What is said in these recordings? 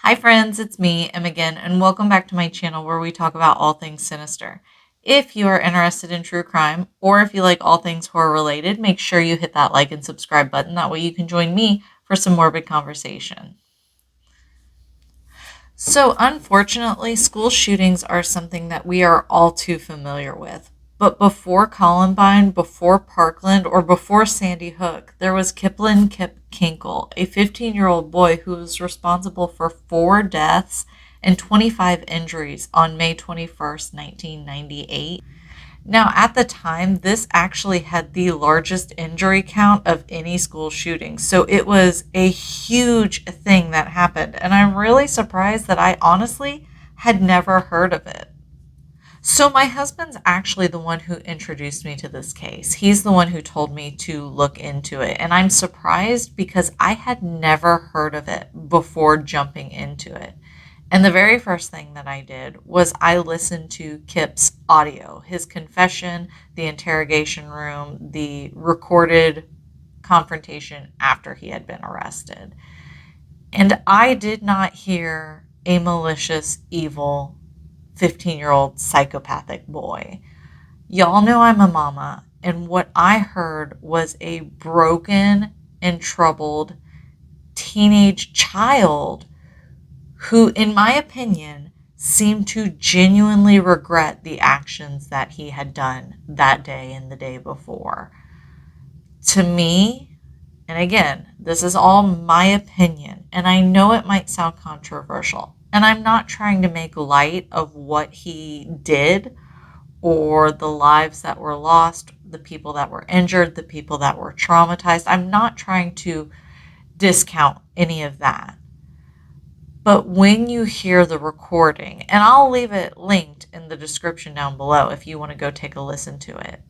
Hi friends, it's me, Em again, and welcome back to my channel where we talk about all things sinister. If you are interested in true crime, or if you like all things horror related, make sure you hit that like and subscribe button. That way you can join me for some morbid conversation. So, unfortunately, school shootings are something that we are all too familiar with. But before Columbine, before Parkland, or before Sandy Hook, there was Kipland Kinkel, a 15-year-old boy who was responsible for 4 deaths and 25 injuries on May 21st, 1998. Now, at the time, this actually had the largest injury count of any school shooting. So it was a huge thing that happened. And I'm really surprised that I honestly had never heard of it. So, my husband's actually the one who introduced me to this case. He's the one who told me to look into it. And I'm surprised because I had never heard of it before jumping into it. And the very first thing that I did was I listened to Kip's audio, his confession, the interrogation room, the recorded confrontation after he had been arrested. And I did not hear a malicious, evil 15-year-old psychopathic boy. Y'all know I'm a mama, and what I heard was a broken and troubled teenage child who, in my opinion, seemed to genuinely regret the actions that he had done that day and the day before. To me, and again, this is all my opinion, and I know it might sound controversial, and I'm not trying to make light of what he did or the lives that were lost, the people that were injured, the people that were traumatized. I'm not trying to discount any of that. But when you hear the recording, and I'll leave it linked in the description down below if you want to go take a listen to it,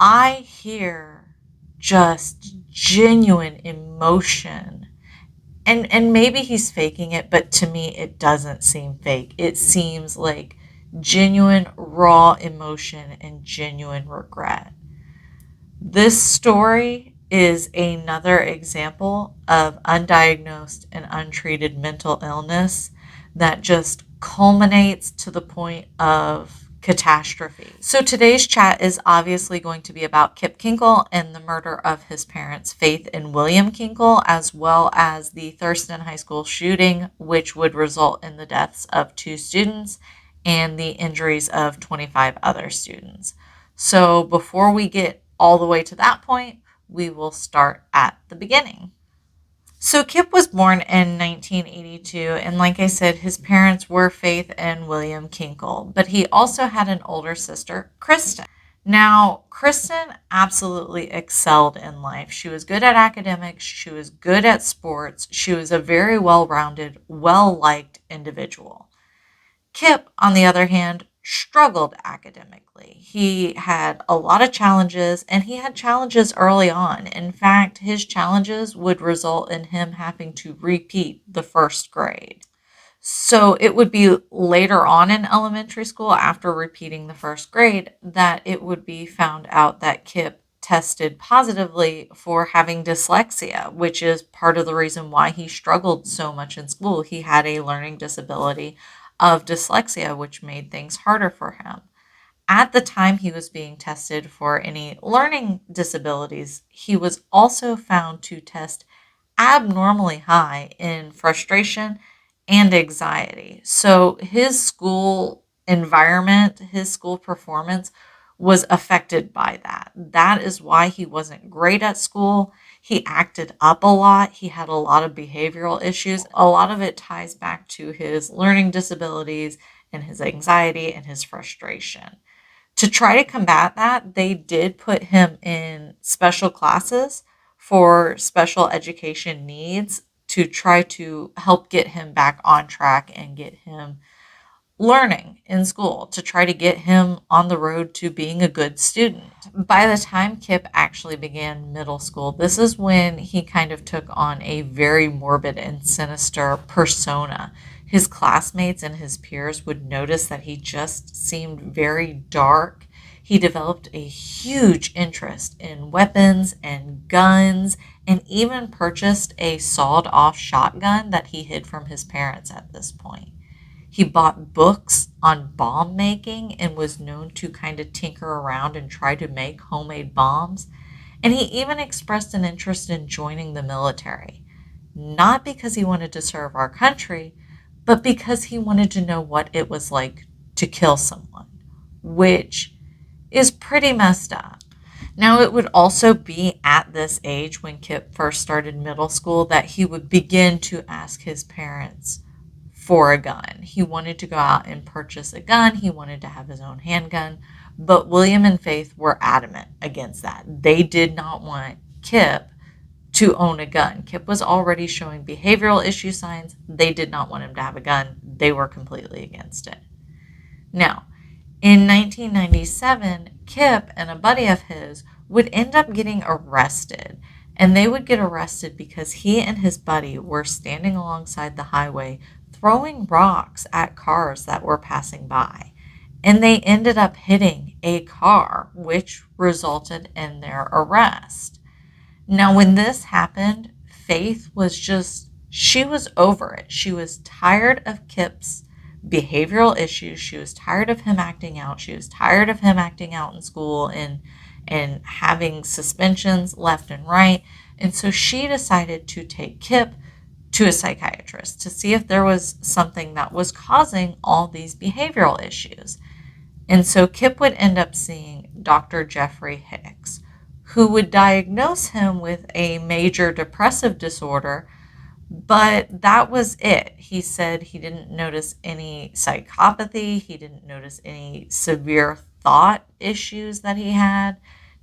I hear just genuine emotion. And maybe he's faking it, but to me, it doesn't seem fake. It seems like genuine, raw emotion and genuine regret. This story is another example of undiagnosed and untreated mental illness that just culminates to the point of catastrophe. So today's chat is obviously going to be about Kip Kinkel and the murder of his parents, Faith and William Kinkel, as well as the Thurston High School shooting, which would result in the deaths of 2 students and the injuries of 25 other students. So before we get all the way to that point, we will start at the beginning. So Kip was born in 1982, and like I said, his parents were Faith and William Kinkel, but he also had an older sister, Kristen. Now, Kristen absolutely excelled in life. She was good at academics, she was good at sports, she was a very well rounded, well liked individual. Kip, on the other hand, struggled academically. He had a lot of challenges, and he had challenges early on. In fact, his challenges would result in him having to repeat the first grade. So it would be later on in elementary school, after repeating the first grade, that it would be found out that Kip tested positively for having dyslexia, which is part of the reason why he struggled so much in school. He had a learning disability of dyslexia, which made things harder for him. At the time he was being tested for any learning disabilities, he was also found to test abnormally high in frustration and anxiety. So his school environment, his school performance was affected by that. That is why he wasn't great at school. He acted up a lot. He had a lot of behavioral issues. A lot of it ties back to his learning disabilities and his anxiety and his frustration. To try to combat that, they did put him in special classes for special education needs to try to help get him back on track and get him learning in school, to try to get him on the road to being a good student. By the time Kip actually began middle school, this is when he kind of took on a very morbid and sinister persona. His classmates and his peers would notice that he just seemed very dark. He developed a huge interest in weapons and guns and even purchased a sawed off shotgun that he hid from his parents at this point. He bought books on bomb making and was known to kind of tinker around and try to make homemade bombs. And he even expressed an interest in joining the military, not because he wanted to serve our country, but because he wanted to know what it was like to kill someone, which is pretty messed up. Now, it would also be at this age when Kip first started middle school that he would begin to ask his parents for a gun. He wanted to go out and purchase a gun. He wanted to have his own handgun. But William and Faith were adamant against that. They did not want Kip to own a gun. Kip was already showing behavioral issue signs. They did not want him to have a gun. They were completely against it. Now, in 1997, Kip and a buddy of his would end up getting arrested. And they would get arrested because he and his buddy were standing alongside the highway throwing rocks at cars that were passing by. And they ended up hitting a car, which resulted in their arrest. Now, when this happened, Faith was she was over it. She was tired of Kip's behavioral issues. She was tired of him acting out. She was tired of him acting out in school and having suspensions left and right. And so she decided to take Kip to a psychiatrist to see if there was something that was causing all these behavioral issues. And so Kip would end up seeing Dr. Jeffrey Hicks, who would diagnose him with a major depressive disorder, but that was it. He said he didn't notice any psychopathy, he didn't notice any severe thought issues that he had,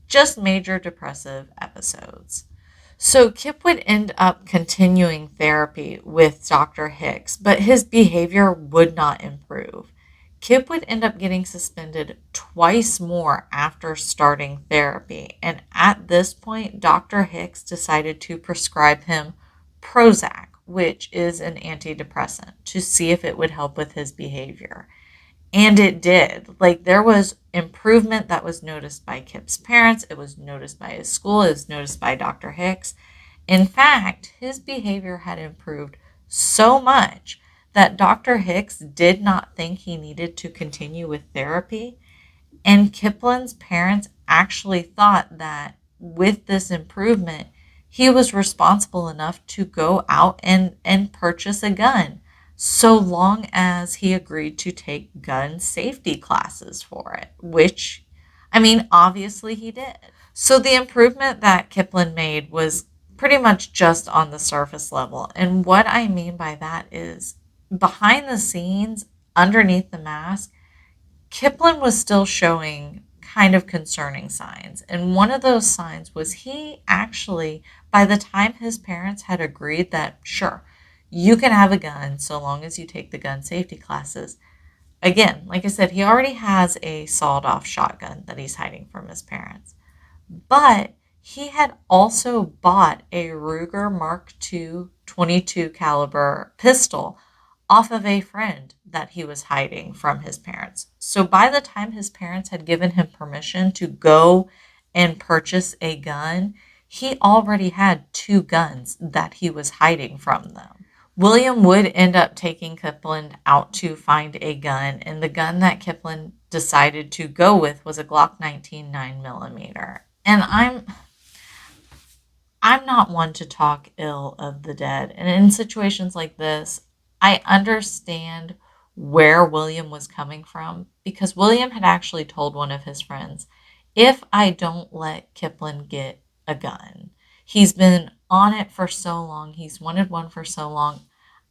just major depressive episodes. So Kip would end up continuing therapy with Dr. Hicks, but his behavior would not improve. Kip would end up getting suspended twice more after starting therapy, and at this point, Dr. Hicks decided to prescribe him Prozac, which is an antidepressant, to see if it would help with his behavior. And it did. Like, there was improvement that was noticed by Kip's parents, it was noticed by his school, it was noticed by Dr. Hicks. In fact, his behavior had improved so much that Dr. Hicks did not think he needed to continue with therapy. And Kipland's parents actually thought that with this improvement, he was responsible enough to go out and purchase a gun, so long as he agreed to take gun safety classes for it, which, I mean, obviously he did. So the improvement that Kipland made was pretty much just on the surface level. And what I mean by that is behind the scenes, underneath the mask, Kipland was still showing kind of concerning signs. And one of those signs was he actually, by the time his parents had agreed that, sure, you can have a gun so long as you take the gun safety classes. Again, like I said, he already has a sawed off shotgun that he's hiding from his parents. But he had also bought a Ruger Mark II 22 caliber pistol off of a friend that he was hiding from his parents. So by the time his parents had given him permission to go and purchase a gun, he already had two guns that he was hiding from them. William would end up taking Kipland out to find a gun, and the gun that Kipland decided to go with was a Glock 19 9mm. And I'm not one to talk ill of the dead. And in situations like this, I understand where William was coming from, because William had actually told one of his friends, if I don't let Kipland get a gun, he's been on it for so long, he's wanted one for so long,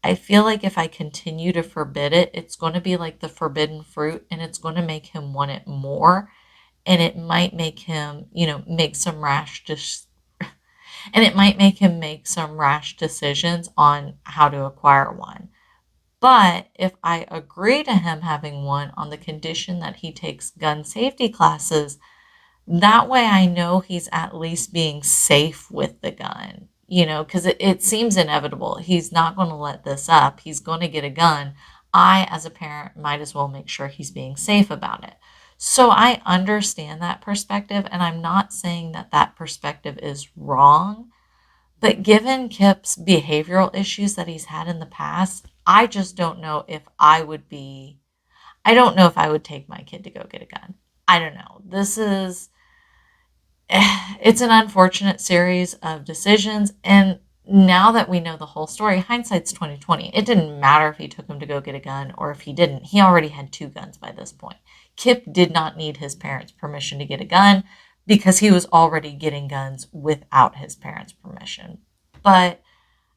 I feel like if I continue to forbid it, it's going to be like the forbidden fruit, and it's going to make him want it more, and it might make him, make some and it might make him make some rash decisions on how to acquire one. But if I agree to him having one on the condition that he takes gun safety classes, that way I know he's at least being safe with the gun, because it seems inevitable. He's not going to let this up. He's going to get a gun. I, as a parent, might as well make sure he's being safe about it. So I understand that perspective, and I'm not saying that that perspective is wrong, But given Kip's behavioral issues that he's had in the past, I just don't know if I don't know if I would take my kid to go get a gun. I don't know. It's an unfortunate series of decisions. And now that we know the whole story, hindsight's 2020. It didn't matter if he took him to go get a gun or if he didn't. He already had 2 guns by this point. Kip did not need his parents' permission to get a gun because he was already getting guns without his parents' permission. But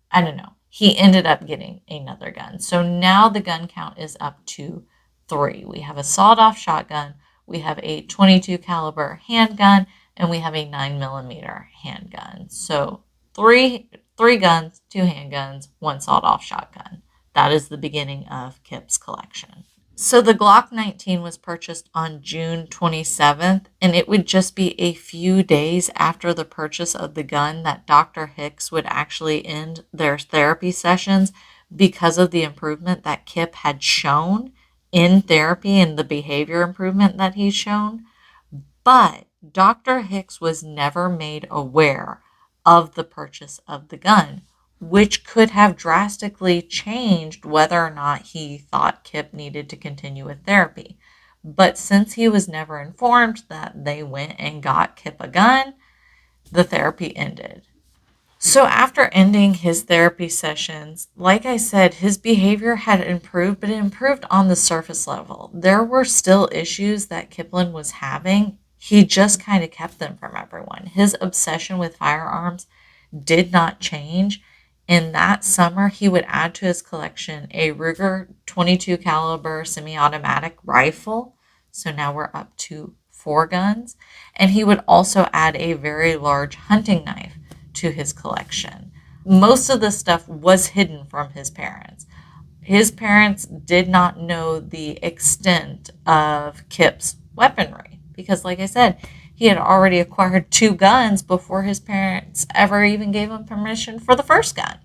I don't know. He ended up getting another gun. So now the gun count is up to 3. We have a sawed-off shotgun, we have a 22 caliber handgun, and we have a 9mm handgun. So three guns, 2 handguns, 1 sawed-off shotgun. That is the beginning of Kip's collection. So the Glock 19 was purchased on June 27th, and it would just be a few days after the purchase of the gun that Dr. Hicks would actually end their therapy sessions because of the improvement that Kip had shown in therapy and the behavior improvement that he's shown. But Dr. Hicks was never made aware of the purchase of the gun, which could have drastically changed whether or not he thought Kip needed to continue with therapy. But since he was never informed that they went and got Kip a gun, the therapy ended. So after ending his therapy sessions, like I said, his behavior had improved, but it improved on the surface level. There were still issues that Kipland was having. He just kind of kept them from everyone. His obsession with firearms did not change. In that summer, he would add to his collection a Ruger 22 caliber semi-automatic rifle. So now we're up to 4 guns. And he would also add a very large hunting knife to his collection. Most of this stuff was hidden from his parents. His parents did not know the extent of Kip's weaponry because, like I said, he had already acquired 2 guns before his parents ever even gave him permission for the first gun.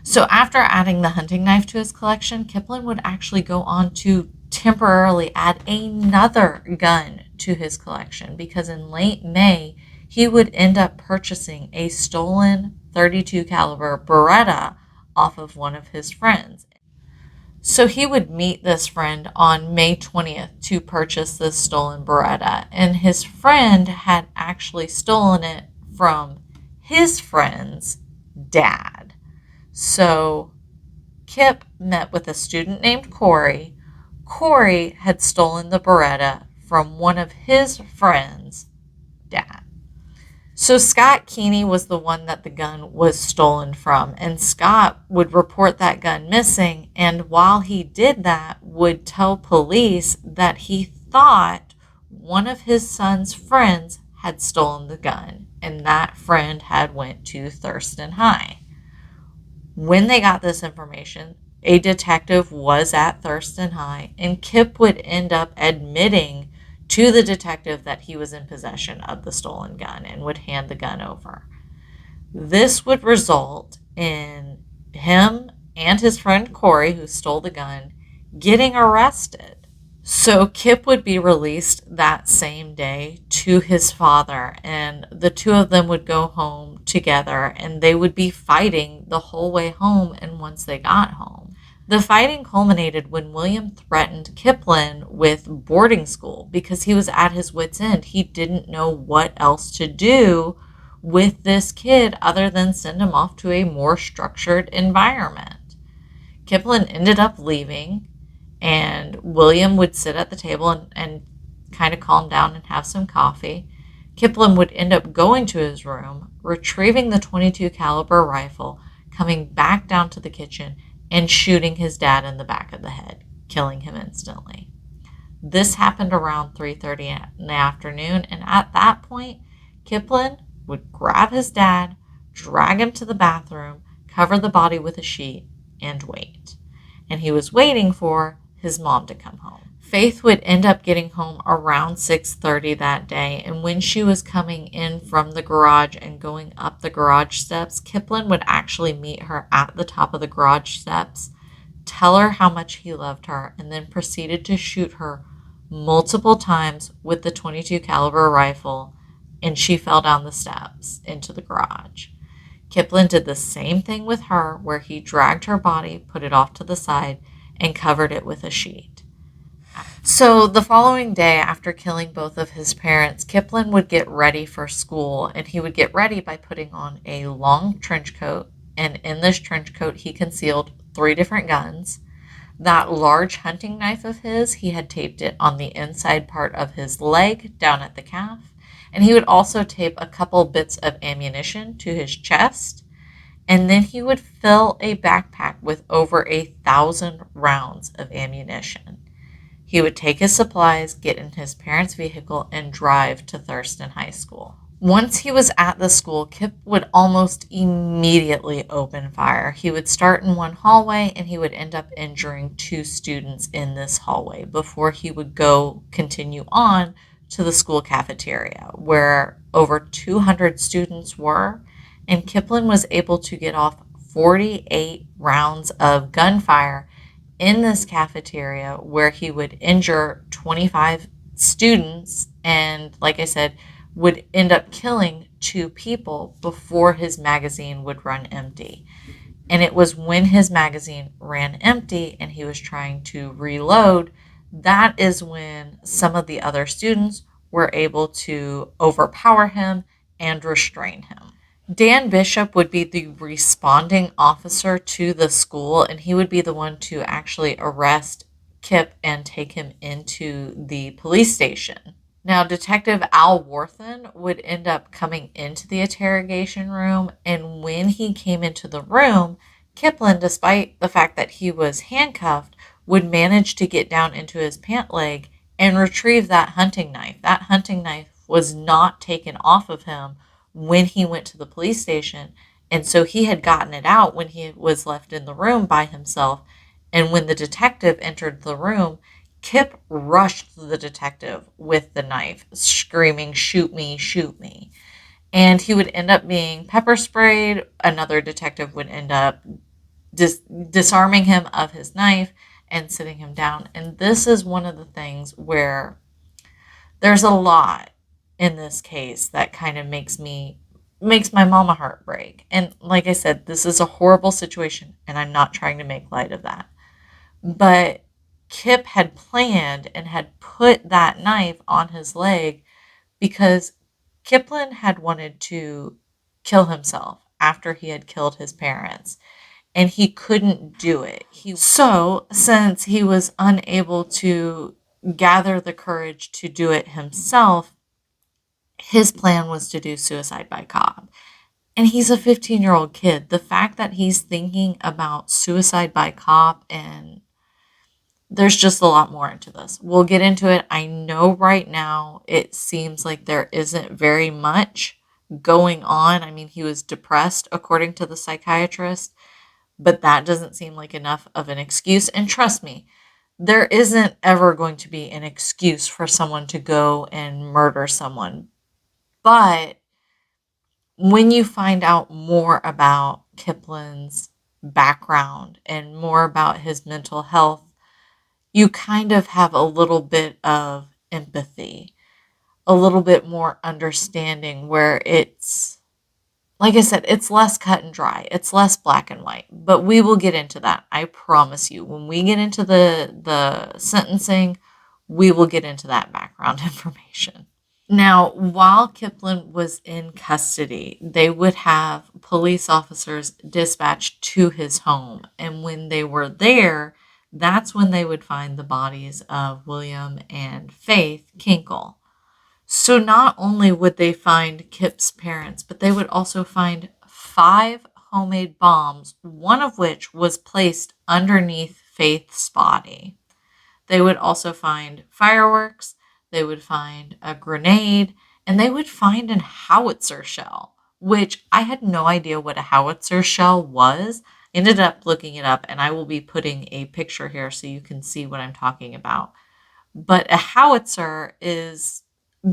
So after adding the hunting knife to his collection, Kipland would actually go on to temporarily add another gun to his collection because in late May, he would end up purchasing a stolen 32 caliber Beretta off of one of his friends. So he would meet this friend on May 20th to purchase this stolen Beretta, and his friend had actually stolen it from his friend's dad. So Kip met with a student named Corey. Corey had stolen the Beretta from one of his friends' dad. So Scott Keeney was the one that the gun was stolen from, and Scott would report that gun missing, and while he did that, would tell police that he thought one of his son's friends had stolen the gun, and that friend had went to Thurston High. When they got this information, a detective was at Thurston High, and Kip would end up admitting to the detective that he was in possession of the stolen gun and would hand the gun over. This would result in him and his friend Corey, who stole the gun, getting arrested. So Kip would be released that same day to his father, and the 2 of them would go home together, and they would be fighting the whole way home and once they got home. The fighting culminated when William threatened Kipland with boarding school because he was at his wit's end. He didn't know what else to do with this kid other than send him off to a more structured environment. Kipland ended up leaving, and William would sit at the table and kind of calm down and have some coffee. Kipland would end up going to his room, retrieving the 22 caliber rifle, coming back down to the kitchen, and shooting his dad in the back of the head, killing him instantly. This happened around 3:30 in the afternoon, and at that point, Kipland would grab his dad, drag him to the bathroom, cover the body with a sheet, and wait. And he was waiting for his mom to come home. Faith would end up getting home around 6:30 that day, and when she was coming in from the garage and going up the garage steps, Kipland would actually meet her at the top of the garage steps, tell her how much he loved her, and then proceeded to shoot her multiple times with the 22 caliber rifle, and she fell down the steps into the garage. Kipling did the same thing with her, where he dragged her body, put it off to the side, and covered it with a sheet. So the following day, after killing both of his parents, Kipling would get ready for school, and he would get ready by putting on a long trench coat. And in this trench coat, he concealed 3 different guns. That large hunting knife of his, he had taped it on the inside part of his leg, down at the calf. And he would also tape a couple bits of ammunition to his chest. And then he would fill a backpack with over 1,000 rounds of ammunition. He would take his supplies, get in his parents' vehicle, and drive to Thurston High School. Once he was at the school, Kip would almost immediately open fire. He would start in one hallway and he would end up injuring 2 students in this hallway before he would continue on to the school cafeteria, where over 200 students were, and Kipling was able to get off 48 rounds of gunfire in this cafeteria, where he would injure 25 students and, like I said, would end up killing 2 people before his magazine would run empty. And it was when his magazine ran empty and he was trying to reload, that is when some of the other students were able to overpower him and restrain him. Dan Bishop would be the responding officer to the school, and he would be the one to actually arrest Kip and take him into the police station. Now, Detective Al Worthen would end up coming into the interrogation room, and when he came into the room, Kipling, despite the fact that he was handcuffed, would manage to get down into his pant leg and retrieve that hunting knife. That hunting knife was not taken off of him when he went to the police station, and so he had gotten it out when he was left in the room by himself. And when the detective entered the room, Kip rushed the detective with the knife, screaming, "Shoot me, shoot me." And he would end up being pepper sprayed. Another detective would end up disarming him of his knife and sitting him down. And this is one of the things where there's a lot in this case that kind of makes my mama heart break. And like I said, this is a horrible situation, and I'm not trying to make light of that. But Kip had planned and had put that knife on his leg because Kipling had wanted to kill himself after he had killed his parents, and he couldn't do it. So, since he was unable to gather the courage to do it himself, his plan was to do suicide by cop. And he's a 15-year-old kid. The fact that he's thinking about suicide by cop, and there's just a lot more into this. We'll get into it. I know right now it seems like there isn't very much going on. I mean, he was depressed, according to the psychiatrist, but that doesn't seem like enough of an excuse. And trust me, there isn't ever going to be an excuse for someone to go and murder someone. But when you find out more about Kipling's background and more about his mental health, you kind of have a little bit of empathy, a little bit more understanding, where it's, like I said, it's less cut and dry. It's less black and white. But we will get into that. I promise you. When we get into the sentencing, we will get into that background information. Now, while Kipling was in custody, they would have police officers dispatched to his home. And when they were there, that's when they would find the bodies of William and Faith Kinkel. So not only would they find Kip's parents, but they would also find 5 homemade bombs, one of which was placed underneath Faith's body. They would also find fireworks, they would find a grenade, and they would find a howitzer shell, which I had no idea what a howitzer shell was. I ended up looking it up, and I will be putting a picture here so you can see what I'm talking about. But a howitzer is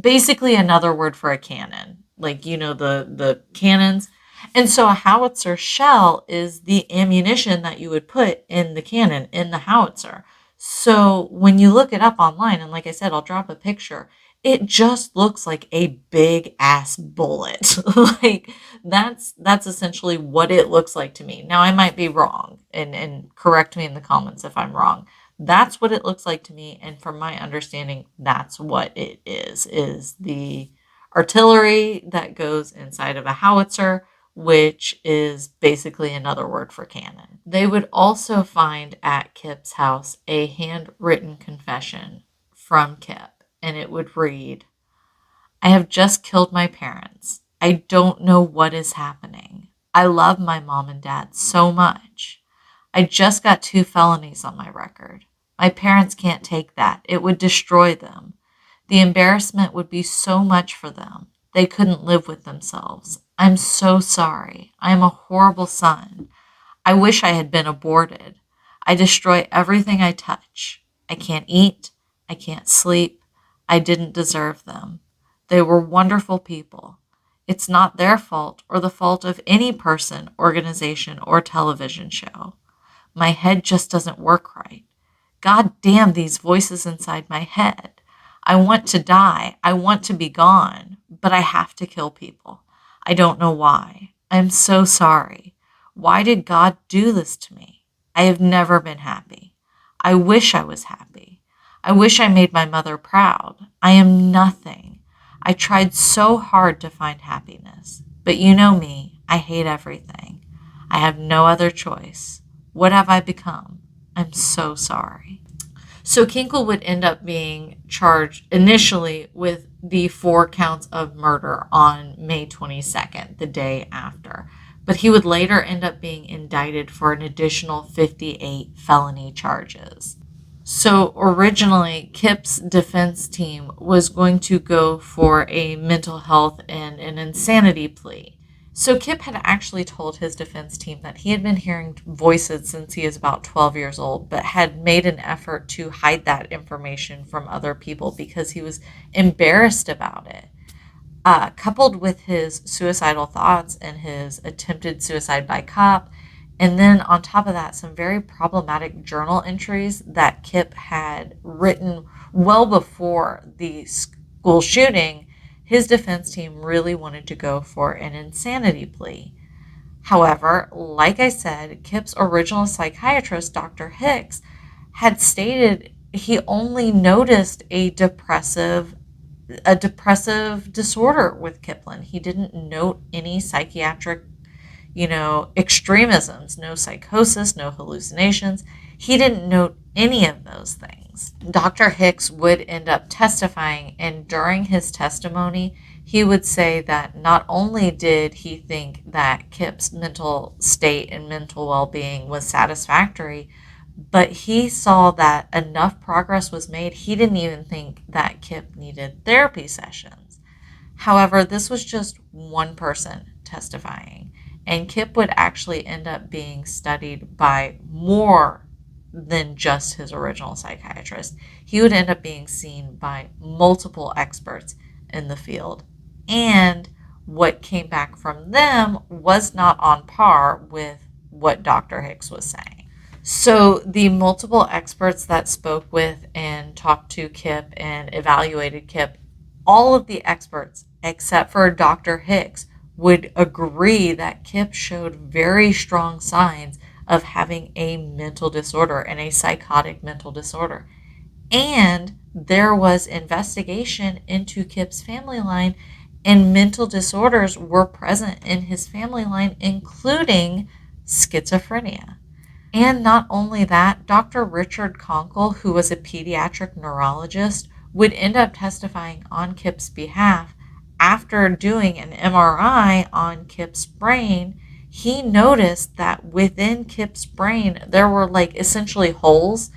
basically another word for a cannon, like, the cannons. And so a howitzer shell is the ammunition that you would put in the cannon, in the howitzer. So when you look it up online, and like I said, I'll drop a picture, It just looks like a big ass bullet. Like that's essentially what it looks like to me. Now I might be wrong, and correct me in the comments if I'm wrong. That's what it looks like to me, and from my understanding, that's what it is the artillery that goes inside of a howitzer, which is basically another word for cannon. They would also find at Kip's house a handwritten confession from Kip, and it would read, I have just killed my parents. I don't know what is happening. I love my mom and dad so much. I just got 2 felonies on my record. My parents can't take that. It would destroy them. The embarrassment would be so much for them. They couldn't live with themselves. I'm so sorry. I am a horrible son. I wish I had been aborted. I destroy everything I touch. I can't eat. I can't sleep. I didn't deserve them. They were wonderful people. It's not their fault or the fault of any person, organization, or television show. My head just doesn't work right. God damn these voices inside my head. I want to die. I want to be gone, but I have to kill people. I don't know why. I'm so sorry. Why did God do this to me? I have never been happy. I wish I was happy. I wish I made my mother proud. I am nothing. I tried so hard to find happiness. But you know me, I hate everything. I have no other choice. What have I become? I'm so sorry. So Kinkel would end up being charged initially with the 4 counts of murder on May 22nd, the day after. But he would later end up being indicted for an additional 58 felony charges. So originally, Kip's defense team was going to go for a mental health and an insanity plea. So Kip had actually told his defense team that he had been hearing voices since he was about 12 years old, but had made an effort to hide that information from other people because he was embarrassed about it. Coupled with his suicidal thoughts and his attempted suicide by cop, and then on top of that, some very problematic journal entries that Kip had written well before the school shooting, his defense team really wanted to go for an insanity plea. However, like I said, Kip's original psychiatrist, Dr. Hicks, had stated he only noticed a depressive disorder with Kipland. He didn't note any psychiatric, extremisms, no psychosis, no hallucinations. He didn't note any of those things. Dr. Hicks would end up testifying, and during his testimony, he would say that not only did he think that Kip's mental state and mental well-being was satisfactory, but he saw that enough progress was made. He didn't even think that Kip needed therapy sessions. However, this was just one person testifying, and Kip would actually end up being studied by more than just his original psychiatrist. He would end up being seen by multiple experts in the field, and what came back from them was not on par with what Dr. Hicks was saying. So the multiple experts that spoke with and talked to Kip and evaluated Kip, all of the experts except for Dr. Hicks would agree that Kip showed very strong signs of having a mental disorder and a psychotic mental disorder. And there was investigation into Kip's family line, and mental disorders were present in his family line, including schizophrenia. And not only that, Dr. Richard Konkel, who was a pediatric neurologist, would end up testifying on Kip's behalf. After doing an MRI on Kip's brain, he noticed that within Kip's brain, there were like essentially holes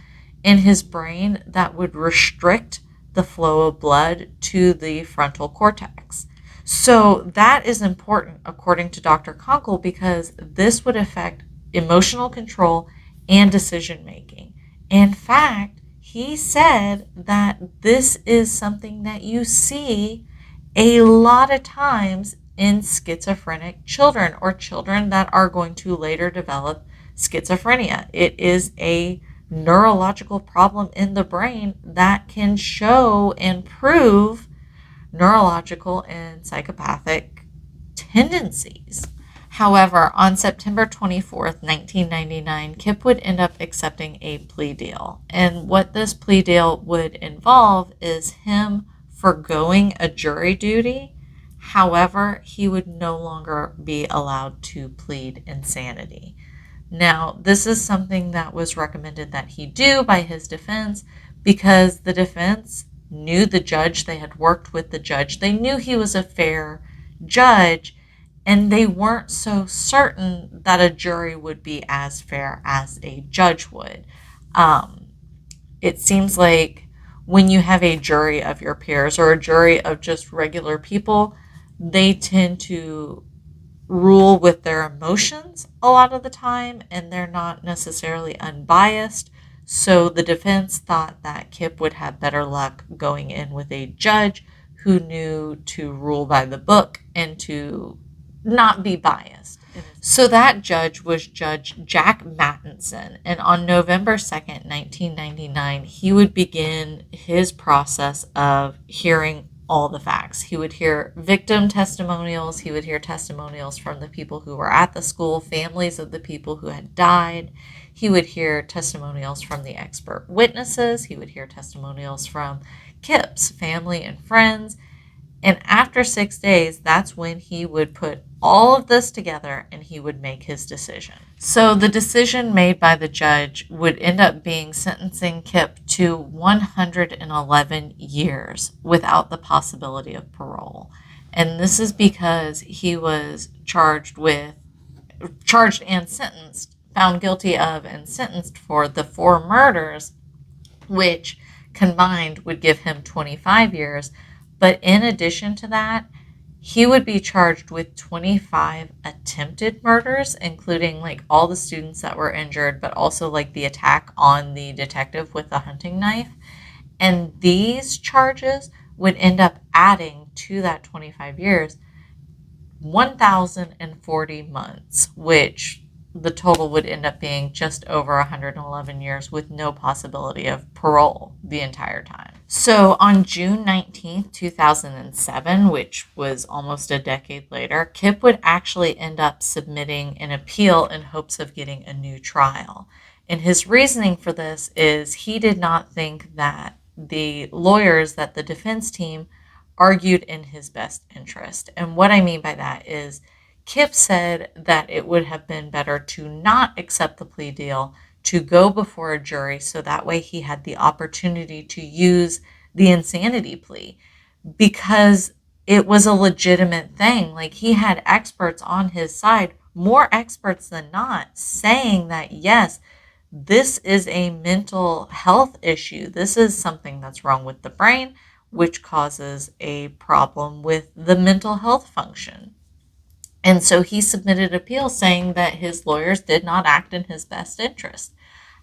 in his brain that would restrict the flow of blood to the frontal cortex. So that is important according to Dr. Konkel because this would affect emotional control and decision making. In fact, he said that this is something that you see a lot of times in schizophrenic children or children that are going to later develop schizophrenia. It is a neurological problem in the brain that can show and prove neurological and psychopathic tendencies. However, on September 24th, 1999, Kip would end up accepting a plea deal. And what this plea deal would involve is him forgoing a jury duty. However, he would no longer be allowed to plead insanity. Now, this is something that was recommended that he do by his defense because the defense knew the judge, they had worked with the judge, they knew he was a fair judge, and they weren't so certain that a jury would be as fair as a judge would. Um, it seems like when you have a jury of your peers or a jury of just regular people, they tend to rule with their emotions a lot of the time, and they're not necessarily unbiased. So the defense thought that Kip would have better luck going in with a judge who knew to rule by the book and to not be biased. So that judge was Judge Jack Mattinson, and on November 2nd, 1999, he would begin his process of hearing all the facts. He would hear victim testimonials, he would hear testimonials from the people who were at the school, families of the people who had died. He would hear testimonials from the expert witnesses, he would hear testimonials from Kip's family and friends. And after 6 days, that's when he would put all of this together and he would make his decision. So the decision made by the judge would end up being sentencing Kip to 111 years without the possibility of parole. And this is because he was charged and sentenced, found guilty of and sentenced for the 4 murders, which combined would give him 25 years. But in addition to that, he would be charged with 25 attempted murders, including like all the students that were injured, but also like the attack on the detective with the hunting knife. And these charges would end up adding to that 25 years 1,040 months, which the total would end up being just over 111 years with no possibility of parole the entire time. So on June 19th, 2007, which was almost a decade later, Kip would actually end up submitting an appeal in hopes of getting a new trial. And his reasoning for this is he did not think that the lawyers, that the defense team argued in his best interest. And what I mean by that is Kip said that it would have been better to not accept the plea deal, to go before a jury, so that way he had the opportunity to use the insanity plea because it was a legitimate thing. Like, he had experts on his side, more experts than not, saying that yes, this is a mental health issue. This is something that's wrong with the brain, which causes a problem with the mental health function. And so he submitted an appeal saying that his lawyers did not act in his best interest.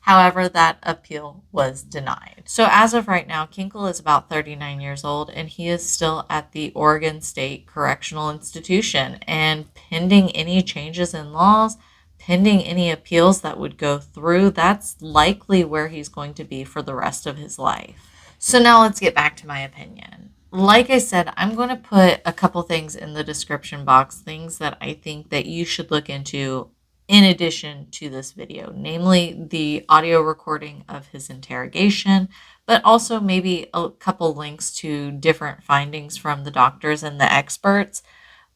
However, that appeal was denied. So as of right now, Kinkel is about 39 years old, and he is still at the Oregon State Correctional Institution. And pending any changes in laws, pending any appeals that would go through, that's likely where he's going to be for the rest of his life. So now let's get back to my opinion. Like I said, I'm going to put a couple things in the description box, things that I think that you should look into in addition to this video, namely the audio recording of his interrogation, but also maybe a couple links to different findings from the doctors and the experts.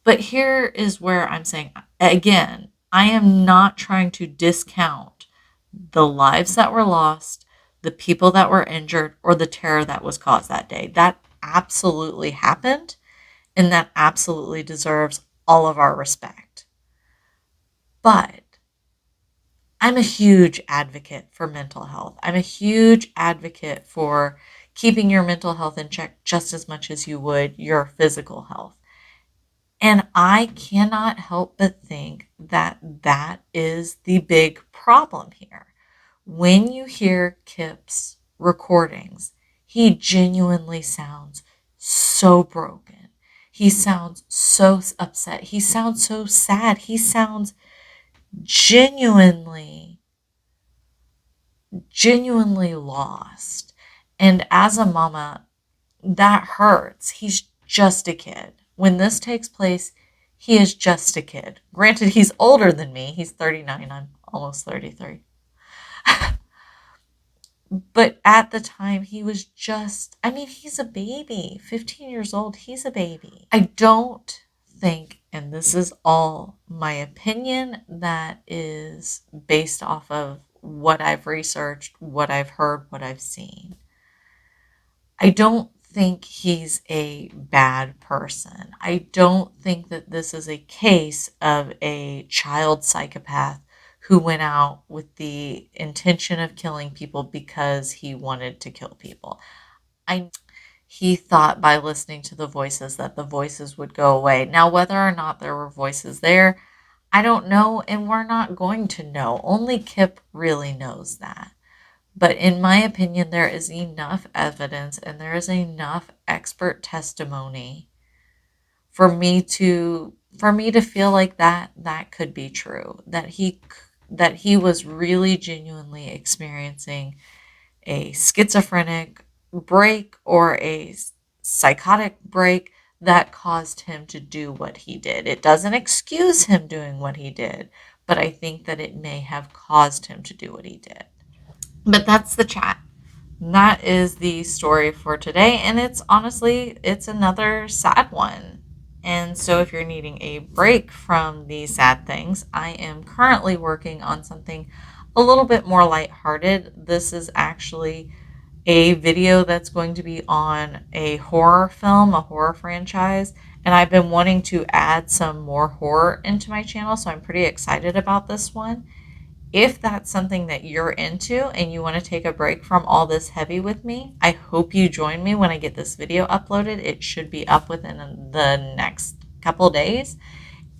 But here is where I'm saying, again, I am not trying to discount the lives that were lost, the people that were injured, or the terror that was caused that day. That absolutely happened, and that absolutely deserves all of our respect. But I'm a huge advocate for mental health. I'm a huge advocate for keeping your mental health in check just as much as you would your physical health. And I cannot help but think that that is the big problem here. When you hear Kip's recordings, he genuinely sounds so broken. He sounds so upset. He sounds so sad. He sounds genuinely lost. And as a mama, that hurts. He's just a kid. When this takes place, he is just a kid. Granted, he's older than me. He's 39. I'm almost 33. But at the time, he was just, I mean, he's a baby. 15 years old, he's a baby. I don't think, and this is all my opinion that is based off of what I've researched, what I've heard, what I've seen. I don't think he's a bad person. I don't think that this is a case of a child psychopath who went out with the intention of killing people because he wanted to kill people. I He thought by listening to the voices that the voices would go away. Now, whether or not there were voices there, I don't know, and we're not going to know. Only Kip really knows that. But in my opinion, there is enough evidence and there is enough expert testimony for me to feel like that could be true. That he was really genuinely experiencing a schizophrenic break or a psychotic break that caused him to do what he did. It doesn't excuse him doing what he did, but I think that it may have caused him to do what he did. But that's the chat. That is the story for today, and it's honestly it's another sad one. And so if you're needing a break from these sad things, I am currently working on something a little bit more lighthearted. This is actually a video that's going to be on a horror film, a horror franchise, and I've been wanting to add some more horror into my channel, so I'm pretty excited about this one. If that's something that you're into and you want to take a break from all this heavy with me, I hope you join me when I get this video uploaded. It should be up within the next couple days.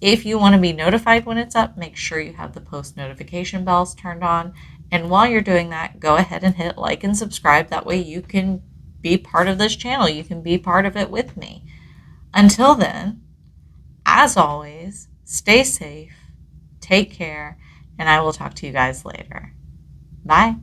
If you want to be notified when it's up, make sure you have the post notification bells turned on. And while you're doing that, go ahead and hit like and subscribe. That way you can be part of this channel. You can be part of it with me. Until then, as always, stay safe, take care, and I will talk to you guys later. Bye.